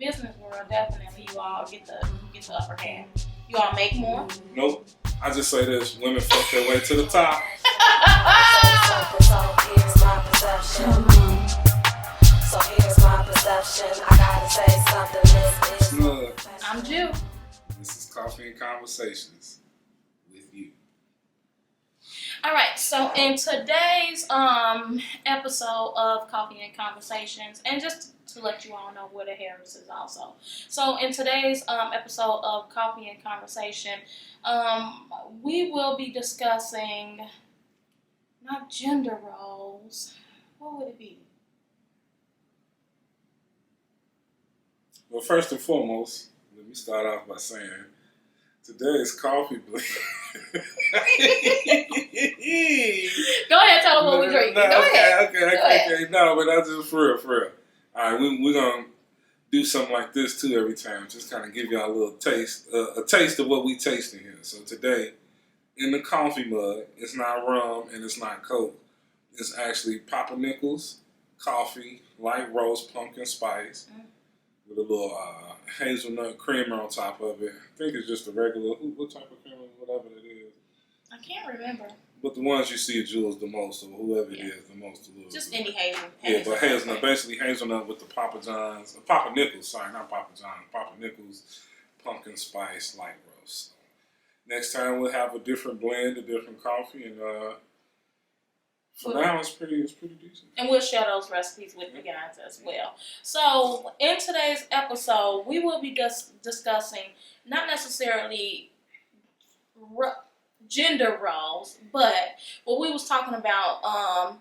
business world, definitely you all get the upper hand. You all make more? Nope. I just say this: women fuck their way to the top. So here's my perception. I gotta say something. Snugg. I'm Ju. This is Coffee and Conversations with you. All right, so in today's episode of Coffee and Conversations, and just to let you all know where the Harris is also. So in today's episode of Coffee and Conversation, we will be discussing not gender roles. What would it be? Well, first and foremost, let me start off by saying today's coffee blend. Go ahead, tell them what we drink. Go ahead. Okay. No, but that's just for real. All right, we're going to do something like this too every time. Just kind of give y'all a little taste, a taste of what we tasting here. So today, in the coffee mug, it's not rum and it's not Coke. It's actually Papa Nichols coffee, light roast pumpkin spice, with a little hazelnut creamer on top of it. I think it's just a regular, what type of creamer, whatever it is. I can't remember. But the ones you see at Jules the most, or whoever it is the most. Just any hazelnut. Yeah, but hazelnut, basically hazelnut with the Papa Nichols pumpkin spice light roast. So next time we'll have a different blend, a different coffee, and for now it's pretty decent. And we'll share those recipes with you guys as well. So in today's episode, we will be discussing not necessarily gender roles, but what we was talking about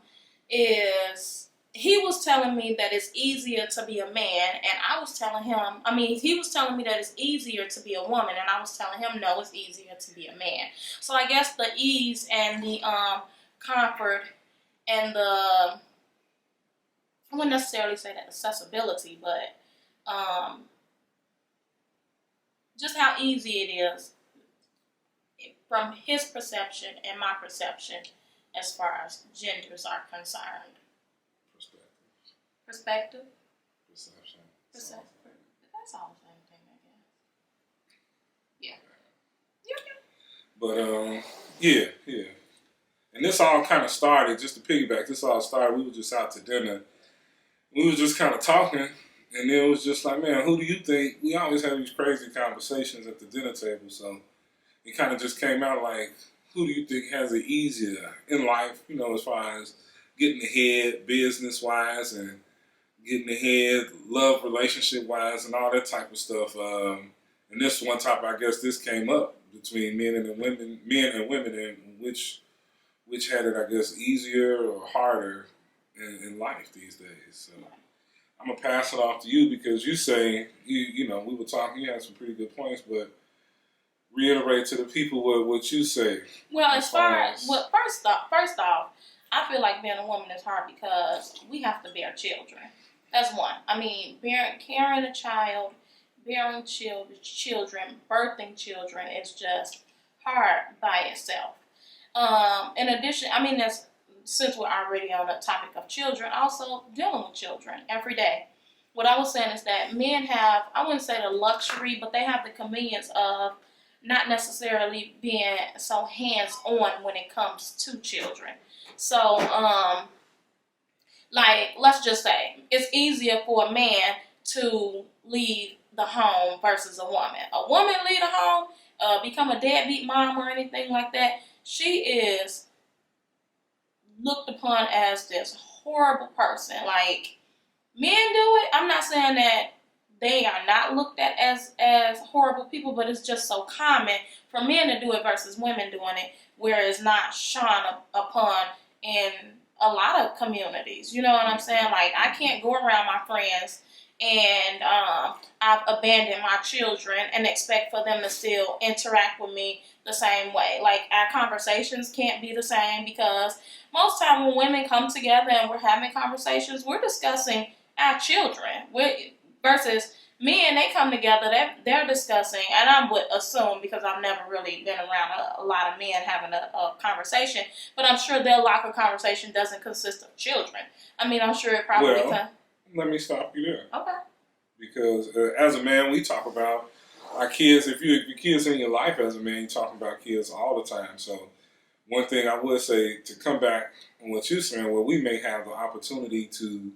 is he was telling me that it's easier to be a man, and I was telling him, he was telling me that it's easier to be a woman, and I was telling him, no, it's easier to be a man. So I guess the ease and the comfort and the, I wouldn't necessarily say that accessibility, but just how easy it is from his perception and my perception as far as genders are concerned. Perspective? Perception. That's all the same thing, I guess. Yeah. But yeah. And this all kind of started, just to piggyback, we were just out to dinner. We were just kind of talking, and then it was just like, man, who do you think? We always have these crazy conversations at the dinner table, so it kind of just came out like, who do you think has it easier in life, as far as getting ahead business-wise and getting ahead love relationship-wise and all that type of stuff. And this one topic, I guess this came up between men and women, and which had it, I guess, easier or harder in life these days. So I'm going to pass it off to you because you say, we were talking, you had some pretty good points, but reiterate to the people what you say. Well, first off, I feel like being a woman is hard because we have to bear children. That's one. Carrying a child, bearing children, birthing children is just hard by itself. In addition, since we're already on the topic of children, also dealing with children every day. What I was saying is that men have, I wouldn't say the luxury, but they have the convenience of not necessarily being so hands-on when it comes to children. So, let's just say, it's easier for a man to leave the home versus a woman. A woman leave the home, become a deadbeat mom or anything like that, she is looked upon as this horrible person. Like, men do it. I'm not saying that they are not looked at as horrible people, but it's just so common for men to do it versus women doing it, where it's not shone upon in a lot of communities. You know what I'm saying? Like, I can't go around my friends and I've abandoned my children and expect for them to still interact with me the same way. Like, our conversations can't be the same because most time when women come together and we're having conversations, we're discussing our children. Versus men, they come together, they're discussing, and I would assume, because I've never really been around a lot of men having a conversation, but I'm sure their locker conversation doesn't consist of children. I'm sure it probably let me stop you there. Okay. Because as a man, we talk about our kids. If your kids in your life as a man, you talk about kids all the time. So one thing I would say to come back on what you're saying, well, we may have the opportunity to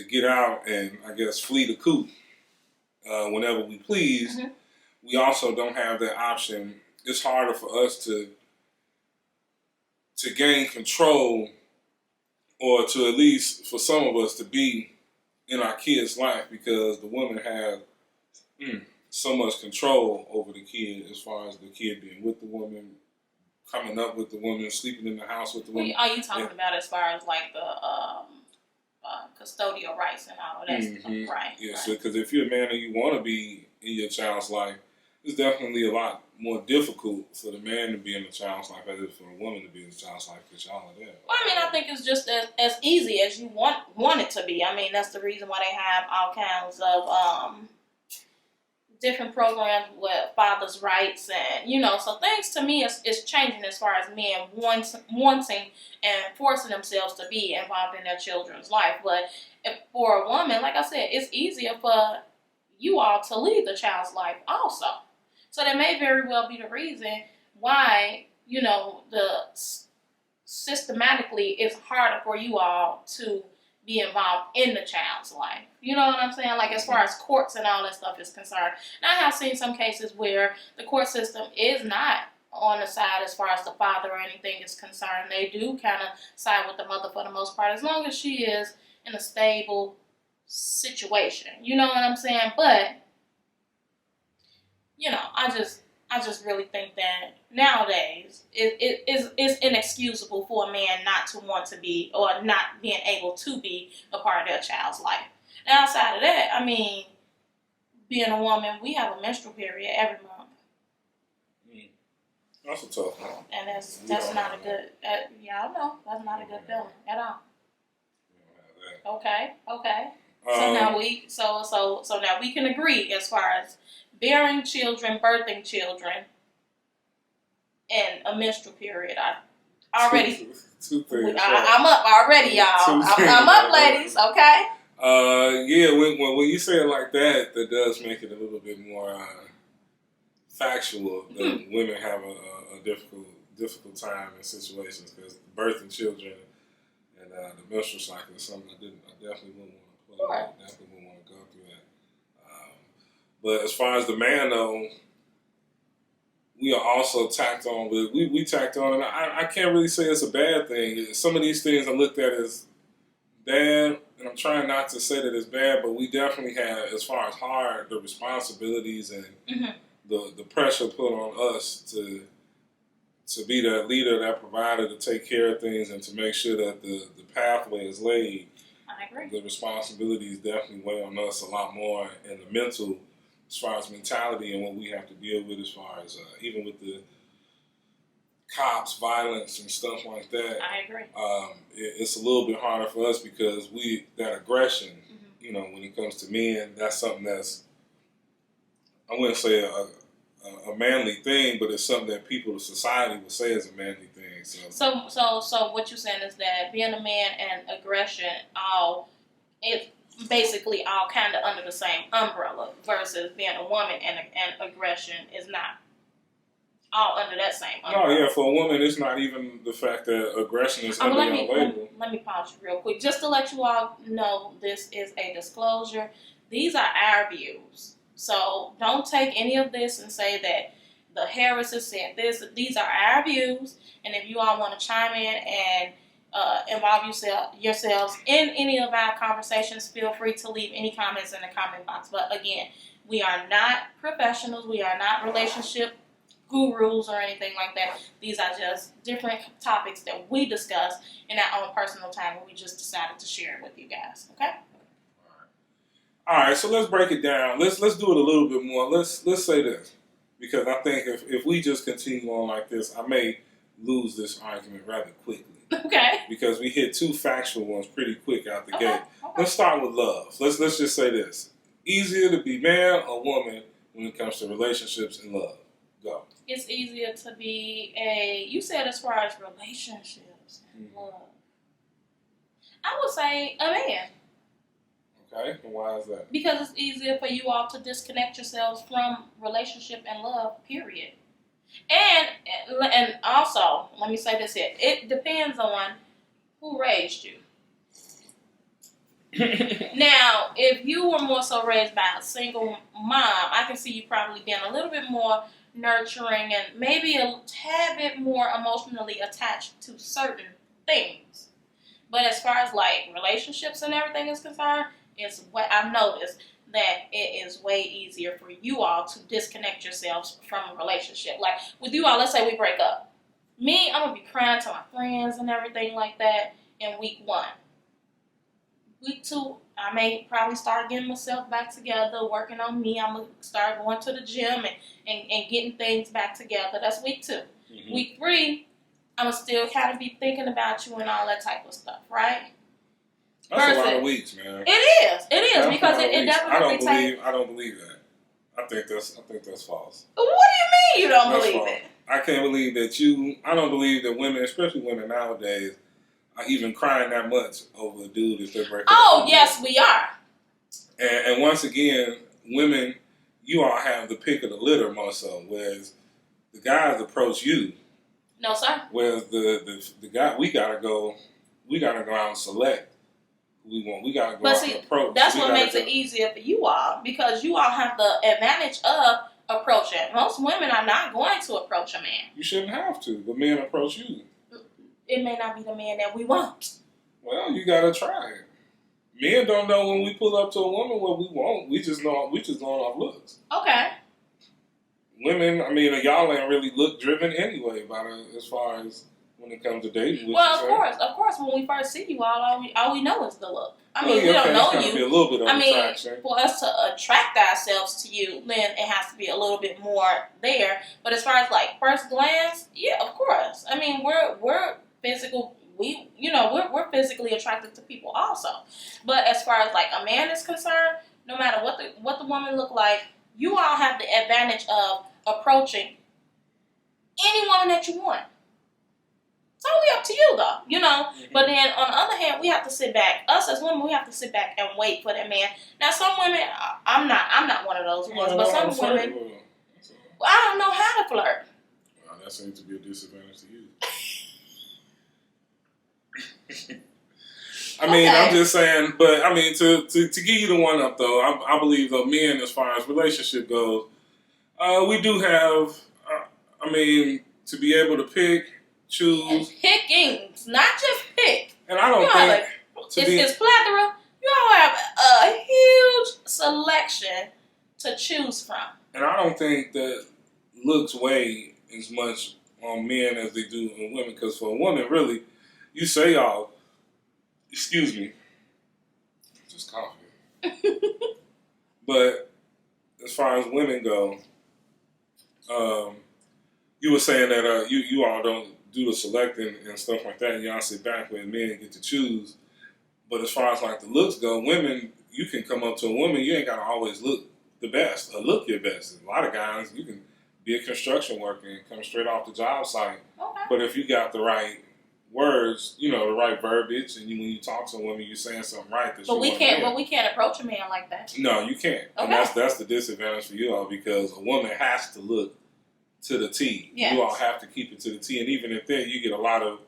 get out and I guess flee the coop whenever we please. Mm-hmm. We also don't have that option. It's harder for us to gain control, or to at least for some of us to be in our kids' life, because the woman has so much control over the kid, as far as the kid being with the woman, coming up with the woman, sleeping in the house with the woman. Are you talking about as far as like the custodial rights and all of that stuff, right? Yeah, right. so because if you're a man and you want to be in your child's life, it's definitely a lot more difficult for the man to be in the child's life as it is for a woman to be in the child's life, because y'all are there. Well, I mean, I think it's just as easy as you want it to be. I mean, that's the reason why they have all kinds of different programs with fathers' rights, and so things to me is changing as far as men wanting and forcing themselves to be involved in their children's life. But for a woman, like I said, it's easier for you all to lead the child's life also. So that may very well be the reason why systematically it's harder for you all to be involved in the child's life. You know what I'm saying? Like as far as courts and all that stuff is concerned. And I have seen some cases where the court system is not on the side as far as the father or anything is concerned. They do kind of side with the mother for the most part, as long as she is in a stable situation. You know what I'm saying? But, I just really think that nowadays it's inexcusable for a man not to want to be, or not being able to be, a part of their child's life. And outside of that, I mean, being a woman, we have a menstrual period every month. That's a tough one. And that's not a good, I know, that's not a good feeling at all. Okay. So now we can agree as far as bearing children, birthing children, and a menstrual period. I already. Two things. I'm up already, y'all. I'm up, ladies. Okay. Yeah. When you say it like that, that does make it a little bit more factual. That women have a difficult time in situations, because birthing children and the menstrual cycle is something I definitely wouldn't want to play. Right. I definitely wouldn't want to go through that. But as far as the man, though, we are also tacked on. But we tacked on, and I can't really say it's a bad thing. Some of these things are looked at as bad, and I'm trying not to say that it's bad, but we definitely have, as far as hard, the responsibilities and the pressure put on us to be that leader, that provider, to take care of things and to make sure that the pathway is laid. I agree. The responsibilities definitely weigh on us a lot more, and the mental, as far as mentality and what we have to deal with, as far as even with the cops, violence and stuff like that. I agree. It's a little bit harder for us, because that aggression, when it comes to men, that's something that's, I wouldn't say a manly thing, but it's something that people, society would say is a manly thing. So what you're saying is that being a man and aggression, it's basically all kind of under the same umbrella, versus being a woman and aggression is not all under that same umbrella. No, yeah, for a woman, it's not even the fact that aggression is under your label. Let me pause you real quick, just to let you all know this is a disclosure. These are our views. So don't take any of this and say that the Harrises said this. These are our views, and if you all want to chime in and involve yourselves in any of our conversations, feel free to leave any comments in the comment box. But again, we are not professionals. We are not relationship gurus or anything like that. These are just different topics that we discuss in our own personal time, and we just decided to share it with you guys. Okay? All right, so let's break it down. Let's do it a little bit more. Let's say this, because I think if we just continue on like this, I may lose this argument rather quickly. Okay. Because we hit two factual ones pretty quick out the gate. Okay. Let's start with love. Let's just say this: easier to be man or woman when it comes to relationships and love. Go. It's easier to be you said as far as relationships and love. I would say a man. Okay, and why is that? Because it's easier for you all to disconnect yourselves from relationship and love, period. And also, let me say this here. It depends on who raised you. Now, if you were more so raised by a single mom, I can see you probably being a little bit more nurturing and maybe a tad bit more emotionally attached to certain things. But as far as like relationships and everything is concerned, it's what I've noticed that it is way easier for you all to disconnect yourselves from a relationship. Like with you all, let's say we break up. Me, I'm gonna be crying to my friends and everything like that in week 1. Week 2, I may probably start getting myself back together, working on me. I'm gonna start going to the gym and getting things back together. That's week 2. Mm-hmm. Week 3, I'm gonna still kind of be thinking about you and all that type of stuff, right? That's a lot of weeks, man. It is That's because a lot of it weeks. definitely takes. I don't believe that. I think that's false. What do you mean you don't That's believe false. it? I can't believe that I don't believe that women, especially women nowadays, are even crying that much over a dude if they break up. Oh, yes, we are. And once again, women, you all have the pick of the litter more so, whereas the guys approach you. No, sir. Whereas the guy, we gotta go out and select who we want. We gotta go out and approach. That's what makes it easier for you all, because you all have the advantage of approaching. Most women are not going to approach a man. You shouldn't have to, but men approach you. It may not be the man that we want. Well, you gotta try it. Men don't know when we pull up to a woman what we want. We just going off looks. Okay. Women, I mean, y'all ain't really look driven anyway, as far as when it comes to dating. Well, of course, when we first see you all we know is the look. I mean, we don't know you. Be a little bit of attraction. For us to attract ourselves to you, then it has to be a little bit more there. But as far as like first glance, yeah, of course. I mean, we're physical. We're physically attracted to people also. But as far as like a man is concerned, no matter what the woman look like, you all have the advantage of approaching any woman that you want. It's only up to you though, Mm-hmm. But then on the other hand, we have to sit back. Us as women, we have to sit back and wait for that man. Now some women, I'm not one of those ones, but some women, I don't know how to flirt. Well, that seems to be a disadvantage to you. I mean, okay. I'm just saying, but I mean, to give you the one up though, I believe though, men, as far as relationship goes, we do have, I mean, to be able to pick, choose. Pickings, not just pick. And I don't think it's plethora. You all have a huge selection to choose from. And I don't think that looks weigh as much on men as they do on women, because for a woman, really, you say y'all, excuse me, just coughing. But as far as women go, you were saying that you all don't do the selecting and stuff like that, and y'all sit back where men get to choose. But as far as like the looks go, women, you can come up to a woman, you ain't gotta always look the best or look your best. A lot of guys, you can be a construction worker and come straight off the job site. Okay. But if you got the right words, the right verbiage, and when you talk to a woman, you're saying something right. But we can't approach a man like that. No, you can't. Okay. And that's the disadvantage for you all, because a woman has to look to the T. Yes. You all have to keep it to the T, and even if there, you get a lot of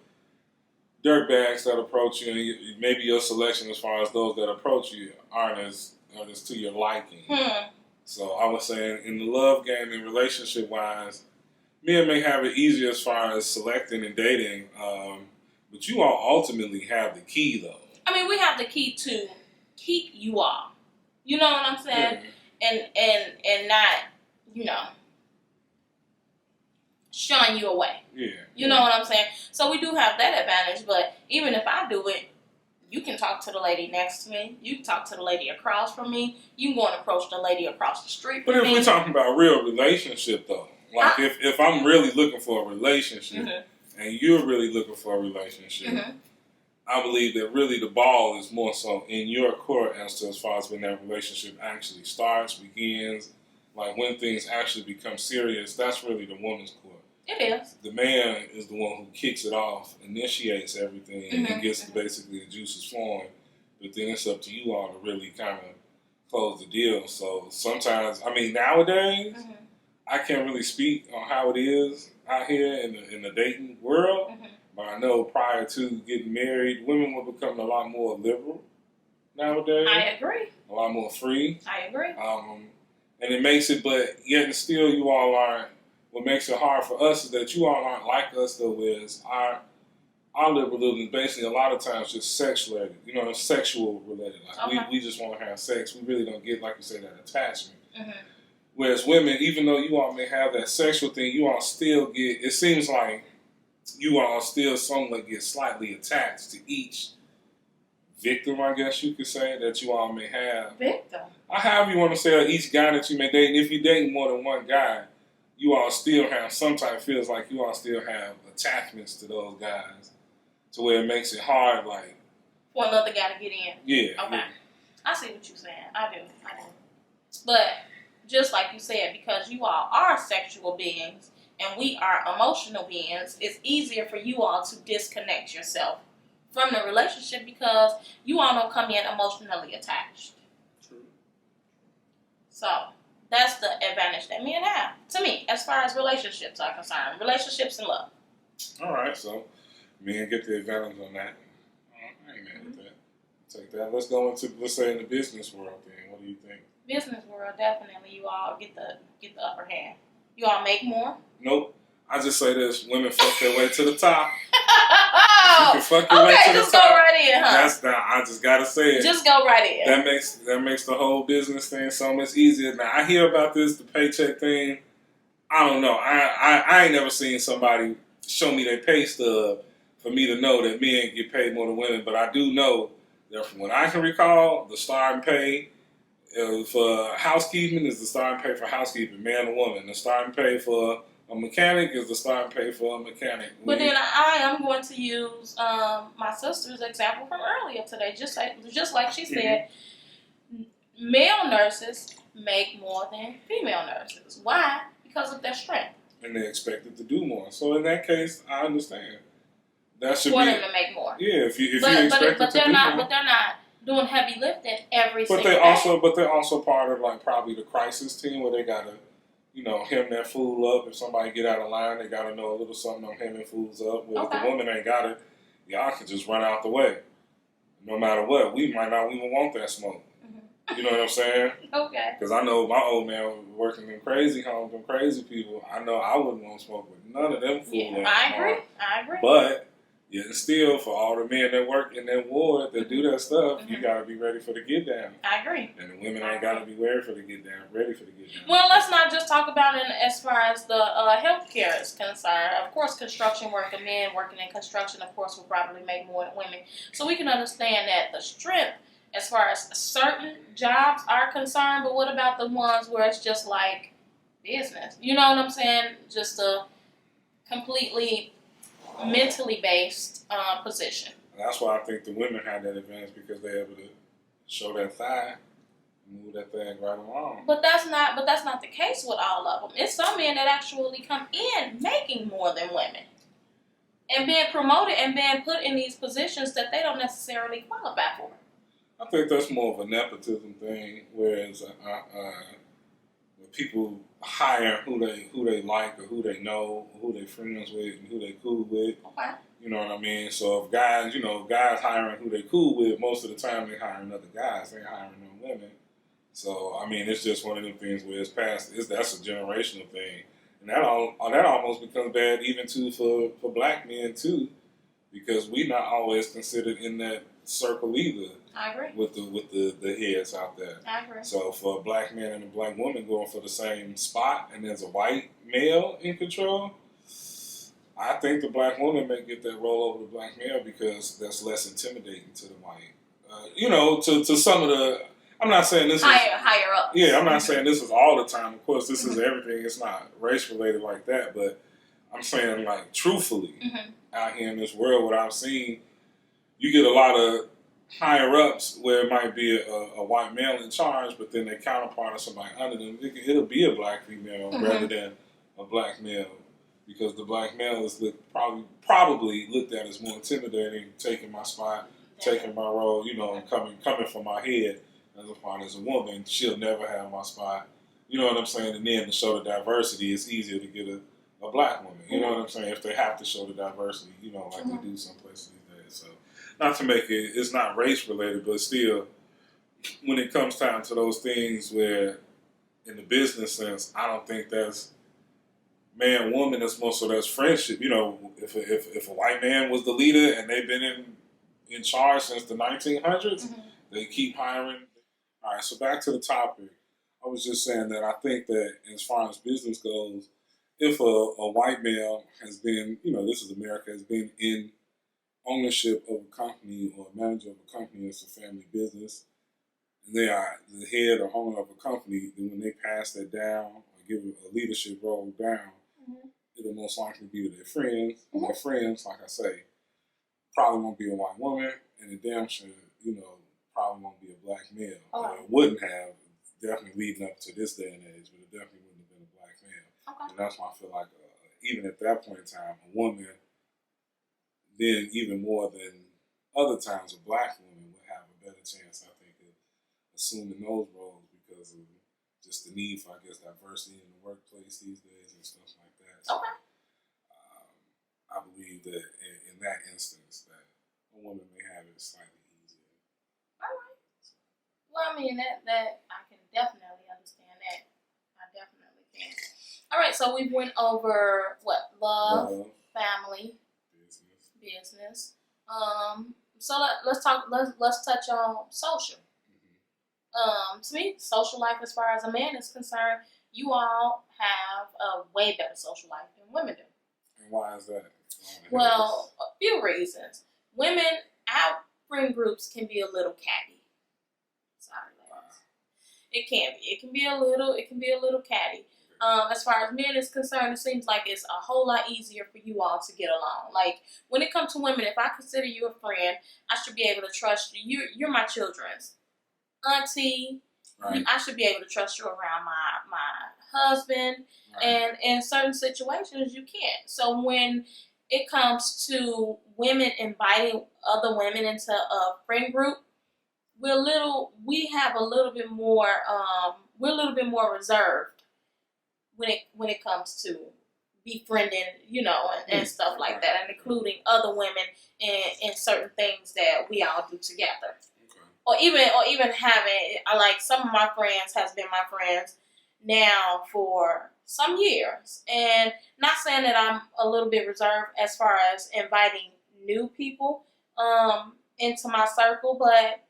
dirtbags that approach you, and maybe your selection as far as those that approach you aren't as to your liking. So I was saying, in the love game and relationship wise, men may have it easier as far as selecting and dating, but you all ultimately have the key, though. I mean, we have the key to keep you all. You know what I'm saying? Yeah. And not, shun you away. Yeah. You know what I'm saying? So we do have that advantage, but even if I do it, you can talk to the lady next to me. You can talk to the lady across from me. You can go and approach the lady across the street from me. But if we're talking about real relationship, though, like if I'm really looking for a relationship, mm-hmm. and you're really looking for a relationship, mm-hmm. I believe that really the ball is more so in your court as far as when that relationship actually starts, begins, like when things actually become serious. That's really the woman's court. It is. The man is the one who kicks it off, initiates everything, mm-hmm. and gets basically the juices flowing but then it's up to you all to really kind of close the deal. So sometimes, I mean, nowadays, I can't really speak on how it is out here in the dating world, but I know prior to getting married, women were becoming a lot more liberal nowadays. I agree. A lot more free. I agree. And it makes it, but yet and still you all aren't, what makes it hard for us is that you all aren't like us though, is our liberalism is basically a lot of times just sexual related. Like we just want to have sex. We really don't get, like you said, that attachment. Whereas women, even though you all may have that sexual thing, you all still get, it seems like you all still somewhat get slightly attached to each victim, I guess you could say, that you all may have. Victim? However you want to say, each guy that you may date, and if you date more than one guy, you all still have, sometimes feels like you all still have attachments to those guys, to where it makes it hard, like, for another guy to get in. Yeah. Okay. Yeah. I see what you're saying. I do. But just like you said, because you all are sexual beings and we are emotional beings, it's easier for you all to disconnect yourself from the relationship because you all don't come in emotionally attached. True. So that's the advantage that men have, to me, as far as relationships are concerned. Relationships and love. All right, so men get the advantage on that. I ain't mad at that. Take that. Let's go into, let's say, in the business world then. What do you think? Business world, definitely, you all get the upper hand. You all make more. Nope. I just say this: women fuck their way to the top. Oh, you can fuck your way to just the top. go right in, huh? That's that. I just gotta say it. Just go right in. That makes the whole business thing so much easier. Now I hear about this, the paycheck thing. I don't know. I ain't never seen somebody show me their pay stub for me to know that men get paid more than women. But I do know that from what I can recall, the starting pay for housekeeping is the starting pay for housekeeping, man or woman. The starting pay for a mechanic is the starting pay for a mechanic. But then I am going to use my sister's example from earlier today. Just like she said, male nurses make more than female nurses. Why? Because of their strength. And they're expected to do more. So in that case, I understand. That should for be them to make more. Yeah, if you but expect but to they're do not. more. But they're not doing heavy lifting every But single day. they're also part of like probably the crisis team where they gotta, hem their food up. If somebody get out of line, they gotta know a little something on hemming foods up. Where if the woman ain't got it, y'all can just run out the way. No matter what, we might not even want that smoke. You know what I'm saying? Okay. Because I know my old man working in crazy homes, them crazy people. I know I wouldn't want to smoke with none of them fools. Yeah, I agree. But yet and still, for all the men that work in that ward that do that stuff, you gotta be ready for the get down. I agree. And the women ain't gotta be ready for the get down. Well, let's not just talk about it as far as the healthcare is concerned. Of course, construction worker, men working in construction, of course, will probably make more than women. So we can understand that the strength as far as certain jobs are concerned, but what about the ones where it's just like business? You know what I'm saying? Just a completely mentally based position. That's why I think the women have that advantage because they're able to show that thigh, move that thing right along. But that's not the case with all of them. It's some men that actually come in making more than women and being promoted and being put in these positions that they don't necessarily qualify for. I think that's more of a nepotism thing, whereas people hire who they like or who they know, or who they friends with, and who they cool with. Okay. You know what I mean? So if guys hiring who they cool with, most of the time they hiring other guys. They ain't hiring no women. So I mean, it's just one of them things where that's a generational thing, and that almost becomes bad even too for black men too, because we not always considered in that circle either. I agree. With the heads out there. I agree. So for a black man and a black woman going for the same spot, and there's a white male in control, I think the black woman may get that role over the black male because that's less intimidating to the white. To some of the. I'm not saying this higher up. Yeah, I'm not saying this is all the time. Of course, this is everything. It's not race related like that, but I'm saying like truthfully, out here in this world, what I've seen, you get a lot of higher ups where it might be a white male in charge, but then their counterpart or somebody under them, it'll be a black female rather than a black male, because the black male is probably looked at as more intimidating, taking my spot, taking my role, you know, and coming from my head as a woman, she'll never have my spot. You know what I'm saying? And then to show the diversity, it's easier to get a black woman. You know what I'm saying? If they have to show the diversity, you know, like they do some places these days. So, not to make it's not race related, but still, when it comes time to those things where, in the business sense, I don't think that's man woman. That's more so that's friendship. You know, if a white man was the leader and they've been in charge since the 1900s, they keep hiring. All right, so back to the topic. I was just saying that I think that as far as business goes, if a white male has been, you know, this is America, has been in ownership of a company or manager of a company as a family business, and they are the head or owner of a company, then when they pass that down or give a leadership role down, it'll most likely be to their friends. And their friends, like I say, probably won't be a white woman, and it damn sure, you know, probably won't be a black male. It wouldn't have, definitely leading up to this day and age, but it definitely wouldn't have been a black male. And that's why I feel like even at that point in time, a woman, then even more than other times, a black woman would have a better chance, I think, of assuming those roles because of just the need for, I guess, diversity in the workplace these days and stuff like that. So, I believe that in that instance, that a woman may have it slightly easier. All right. Well, I mean, that I can definitely understand that. I definitely can. All right, so we went over what? Love, family, business. So let's touch on social. To me, social life, as far as a man is concerned, you all have a way better social life than women do. And why is that? Well, a few reasons. Women, our friend groups can be a little catty. Sorry, ladies. It can be. It can be a little catty. As far as men is concerned, it seems like it's a whole lot easier for you all to get along. Like, when it comes to women, if I consider you a friend, I should be able to trust you. You're my children's auntie. Right. I should be able to trust you around my husband. Right. And in certain situations, you can't. So when it comes to women inviting other women into a friend group, we're a little more reserved when it comes to befriending, you know, and stuff like that, and including other women in certain things that we all do together. Or even having, like, some of my friends has been my friends now for some years. And not saying that I'm a little bit reserved as far as inviting new people into my circle, but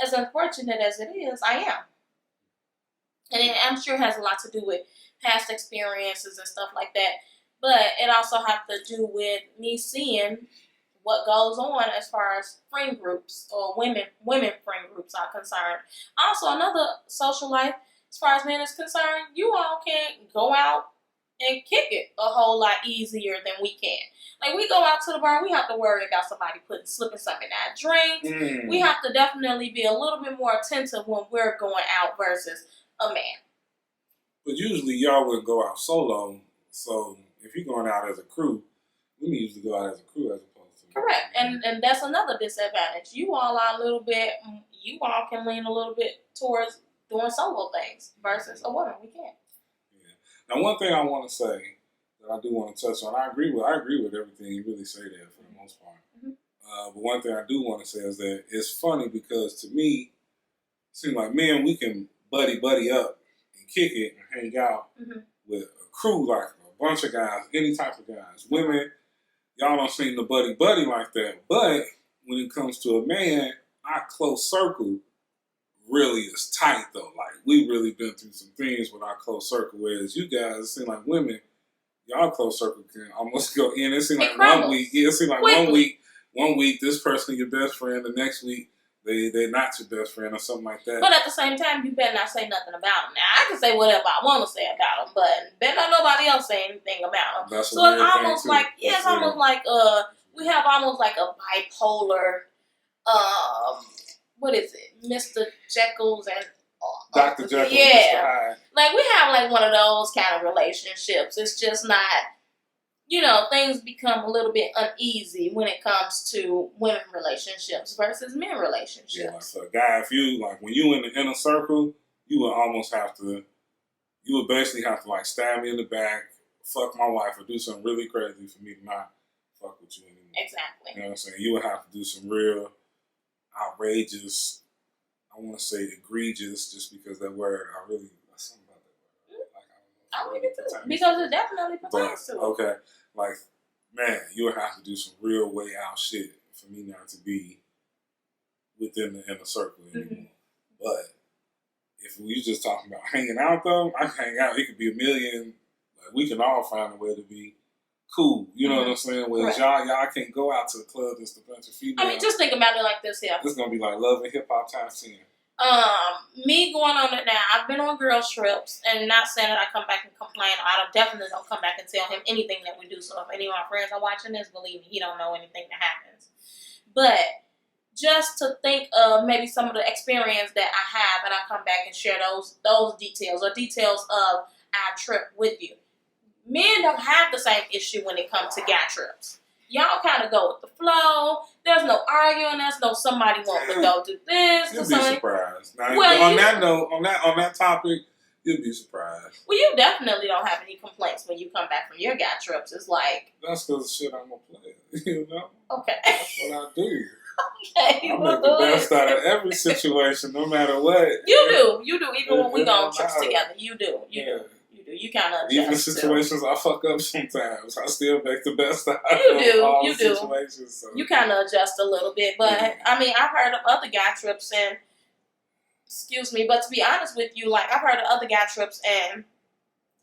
as unfortunate as it is, I am. And I'm sure it has a lot to do with past experiences and stuff like that. But it also has to do with me seeing what goes on as far as friend groups or women friend groups are concerned. Also, another social life, as far as men is concerned, you all can go out and kick it a whole lot easier than we can. Like, we go out to the bar, we have to worry about somebody slipping something in our drinks. We have to definitely be a little bit more attentive when we're going out versus a man. But usually y'all would go out solo, so if you're going out as a crew, women usually go out as a crew as opposed to... Correct, and that's another disadvantage. You all can lean a little bit towards doing solo things versus a woman. We can't. Yeah. Now, one thing I want to say that I do want to touch on, I agree with everything you really say there for the most part. But one thing I do want to say is that it's funny because to me, it seems like men, we can buddy up and kick it and hang out with a crew, like a bunch of guys, any type of guys. Women, y'all don't seem to buddy like that. But when it comes to a man, our close circle really is tight though. Like, we've really been through some things with our close circle, whereas you guys, it seems like women, y'all close circle can almost go in. It seems like one week, one week this person your best friend, the next week they're not your best friend or something like that. But at the same time, you better not say nothing about them. Now, I can say whatever I want to say about them, but better not nobody else say anything about them. So it's almost like, we have almost like a bipolar, what is it, Mr. Jekyll's and Dr. Jekyll, yeah. Mr. Hyde. Like, we have like one of those kind of relationships. It's just not things become a little bit uneasy when it comes to women relationships versus men relationships. Yeah, like, so a guy, if you, like, when you in the inner circle, you would almost have to, you would basically have to, like, stab me in the back, fuck my wife, or do something really crazy for me to not fuck with you anymore. Exactly. You know what I'm saying? You would have to do some real outrageous, I want to say egregious, just because that word, that's something about that word. Like, I like it too. Because it definitely pertains to it. Okay. Like, man, you would have to do some real way out shit for me not to be within the inner circle anymore. Mm-hmm. But if we just talking about hanging out, though, I can hang out. It could be a million. Like, we can all find a way to be cool. You know what I'm saying? Whereas y'all can't go out to the club just a bunch of females. I mean, just think about it like this here. It's gonna be like Love and Hip Hop times 10. Me going on it now, I've been on girls' trips, and not saying that I come back and complain. I definitely don't come back and tell him anything that we do. So if any of my friends are watching this, believe me, he don't know anything that happens. But just to think of maybe some of the experience that I have, and I come back and share those details or details of our trip with you. Men don't have the same issue when it comes to guy trips. Y'all kind of go with the flow. There's no arguing. There's no somebody want to go do this. You'll be surprised. Now, well, on that note, on that topic, you'll be surprised. Well, you definitely don't have any complaints when you come back from your guy trips. It's like, that's because of shit I'm gonna play. You know? Okay. That's what I do. Okay. I make the best out of every situation, no matter what. You do. Even when we go on trips together, you do. You do. You kind of even situations too. I fuck up sometimes. I still make the best out of all situations. So. You kind of adjust a little bit, but I mean, I've heard of other guy trips, and but to be honest with you, like I've heard of other guy trips, and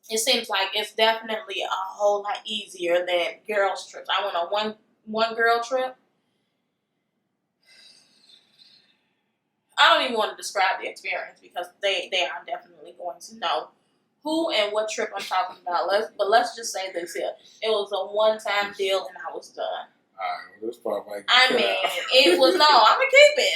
it seems like it's definitely a whole lot easier than girls trips. I went on one girl trip. I don't even want to describe the experience because they are definitely going to know who and what trip I'm talking about. Let's just say this here. It was a one-time deal and I was done. Alright, this part might it was, no, I'm going to keep it.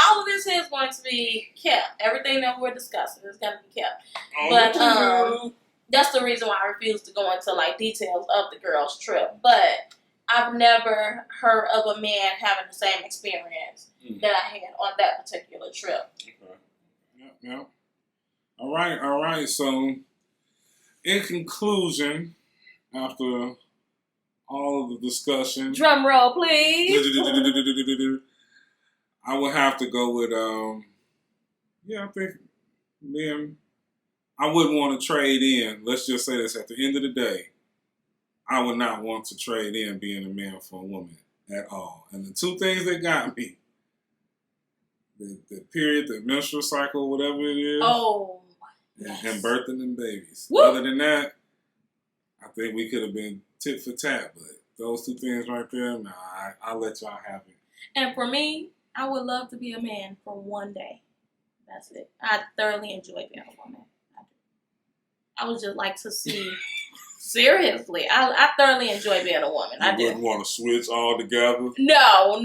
All of this here is going to be kept. Everything that we're discussing is going to be kept. But that's the reason why I refuse to go into like details of the girls' trip. But I've never heard of a man having the same experience that I had on that particular trip. Okay. Yep. All right. So, in conclusion, after all of the discussion, drum roll, please. I would have to go with, I think, man, I wouldn't want to trade in. Let's just say this: at the end of the day, I would not want to trade in being a man for a woman at all. And the two things that got me. The period, the menstrual cycle, whatever it is. Oh, and birthing them babies. Woo! Other than that, I think we could have been tit for tat. But those two things right there, I'll let y'all have it. And for me, I would love to be a man for one day. That's it. I thoroughly enjoy being a woman. I would just like to see... Seriously, I thoroughly enjoy being a woman. I do. You wouldn't want to switch all together? No.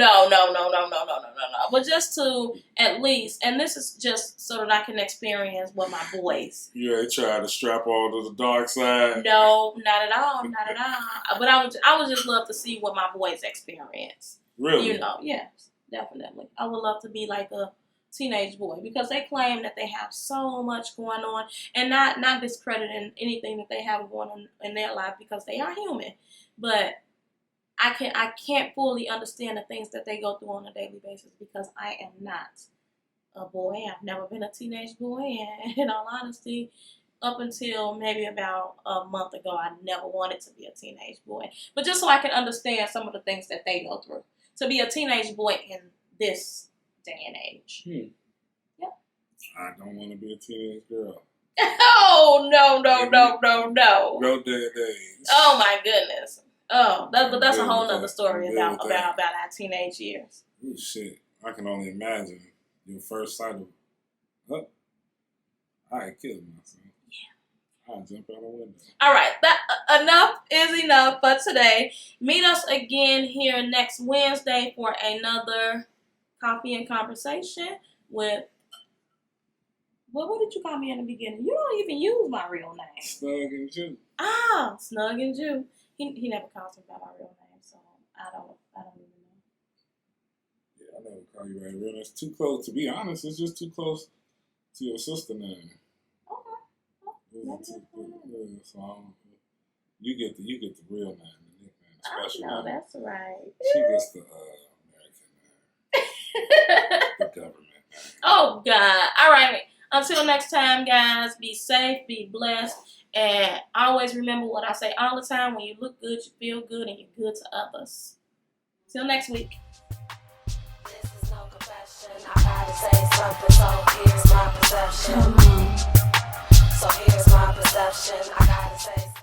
But just to at least, and this is just so that I can experience what my boys. You ain't trying to strap all to the dark side? No, not at all. But I would just love to see what my boys experience. Really? Yes, definitely. I would love to be like a teenage boy because they claim that they have so much going on, and not discrediting anything that they have going on in their life because they are human, but I can't fully understand the things that they go through on a daily basis because I am not a boy. I've never been a teenage boy, and in all honesty, up until maybe about a month ago, I never wanted to be a teenage boy. But just so I can understand some of the things that they go through, to be a teenage boy in this day and age. Yep. I don't want to be a teenage girl. Oh, no. No day and age. Oh, my goodness. Oh, that's a whole other story about our teenage years. Oh, shit. I can only imagine your first sight of... I killed myself. Yeah. I'll jump out a window. All right. Enough is enough for today. Meet us again here next Wednesday for another Coffee and Conversation with... What did you call me in the beginning? You don't even use my real name. Snugg&Ju. Snugg&Ju. He never calls me by my real name, so I don't even know. Yeah, I never call you by your real name. It's too close. To be honest, it's just too close to your sister name. Okay. So you get the real name, the nickname, the special I know, name. that's right. She gets the American name, the government name. Oh God! All right. Until next time, guys. Be safe, be blessed, and always remember what I say all the time: when you look good, you feel good, and you're good to others. Till next week. This is no confession. I gotta say something, so here's my perception. So here's my perception. I gotta say